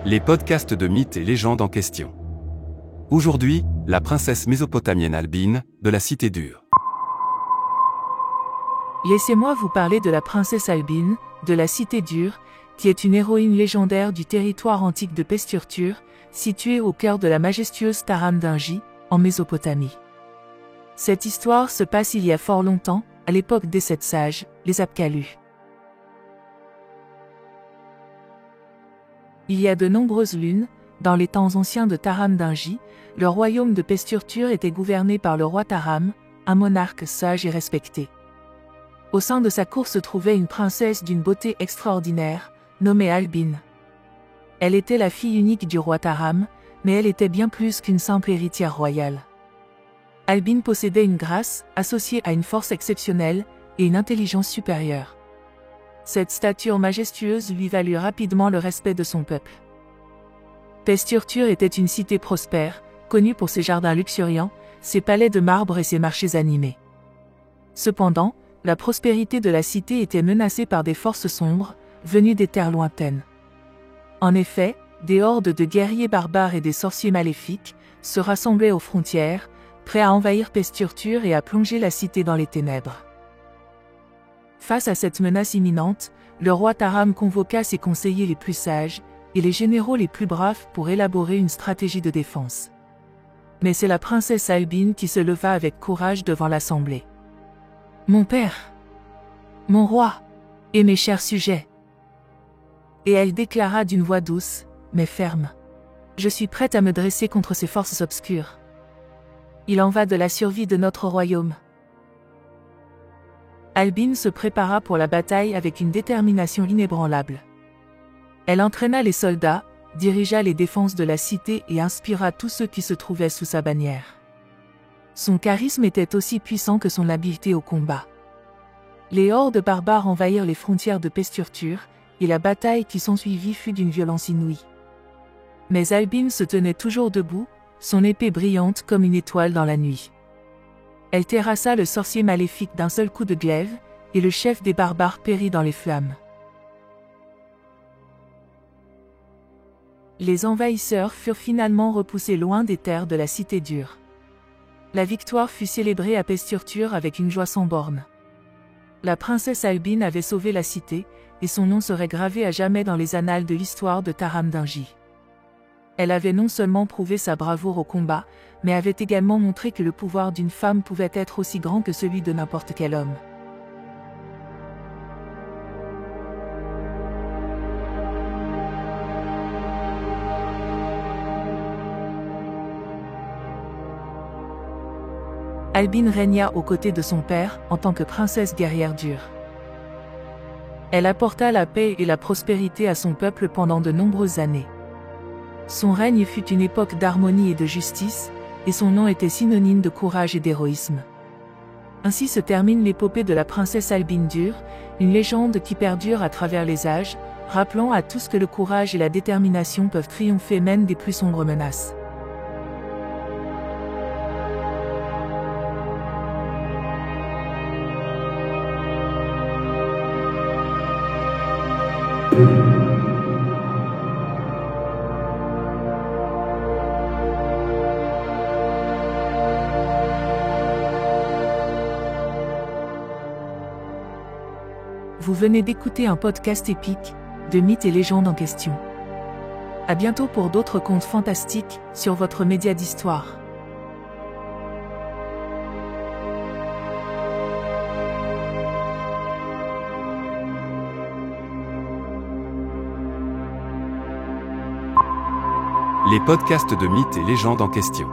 Les podcasts de mythes et légendes en question. Aujourd'hui, la princesse mésopotamienne Albine, de la Cité dure. Laissez-moi vous parler de la princesse Albine, de la Cité dure, qui est une héroïne légendaire du territoire antique de Pesturtur, situé au cœur de la majestueuse Taram-Dingi, en Mésopotamie. Cette histoire se passe il y a fort longtemps, à l'époque des 7 sages, les Apkalus. Il y a de nombreuses lunes, dans les temps anciens de Taram-Dingi, le royaume de Pesturtur était gouverné par le roi Taram, un monarque sage et respecté. Au sein de sa cour se trouvait une princesse d'une beauté extraordinaire, nommée Albine. Elle était la fille unique du roi Taram, mais elle était bien plus qu'une simple héritière royale. Albine possédait une grâce, associée à une force exceptionnelle, et une intelligence supérieure. Cette stature majestueuse lui valut rapidement le respect de son peuple. Pesturtur était une cité prospère, connue pour ses jardins luxuriants, ses palais de marbre et ses marchés animés. Cependant, la prospérité de la cité était menacée par des forces sombres, venues des terres lointaines. En effet, des hordes de guerriers barbares et des sorciers maléfiques se rassemblaient aux frontières, prêts à envahir Pesturtur et à plonger la cité dans les ténèbres. Face à cette menace imminente, le roi Taram convoqua ses conseillers les plus sages et les généraux les plus braves pour élaborer une stratégie de défense. Mais c'est la princesse Albine qui se leva avec courage devant l'assemblée. « Mon père, mon roi, et mes chers sujets. » Et elle déclara d'une voix douce, mais ferme. « Je suis prête à me dresser contre ces forces obscures. Il en va de la survie de notre royaume. » Albine se prépara pour la bataille avec une détermination inébranlable. Elle entraîna les soldats, dirigea les défenses de la cité et inspira tous ceux qui se trouvaient sous sa bannière. Son charisme était aussi puissant que son habileté au combat. Les hordes barbares envahirent les frontières de Pesturtur, et la bataille qui s'ensuivit fut d'une violence inouïe. Mais Albine se tenait toujours debout, son épée brillante comme une étoile dans la nuit. Elle terrassa le sorcier maléfique d'un seul coup de glaive, et le chef des barbares périt dans les flammes. Les envahisseurs furent finalement repoussés loin des terres de la Cité dure. La victoire fut célébrée à Pesturtur avec une joie sans borne. La princesse Albine avait sauvé la cité, et son nom serait gravé à jamais dans les annales de l'histoire de Taram-Dingi. Elle avait non seulement prouvé sa bravoure au combat, mais avait également montré que le pouvoir d'une femme pouvait être aussi grand que celui de n'importe quel homme. Albine régna aux côtés de son père en tant que princesse guerrière dure. Elle apporta la paix et la prospérité à son peuple pendant de nombreuses années. Son règne fut une époque d'harmonie et de justice, et son nom était synonyme de courage et d'héroïsme. Ainsi se termine l'épopée de la princesse Albine dure, une légende qui perdure à travers les âges, rappelant à tous que le courage et la détermination peuvent triompher même des plus sombres menaces. Vous venez d'écouter un podcast épique, de mythes et légendes en question. À bientôt pour d'autres contes fantastiques, sur votre média d'histoire. Les podcasts de mythes et légendes en question.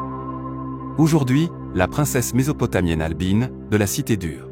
Aujourd'hui, la princesse mésopotamienne Albine, de la Cité dure.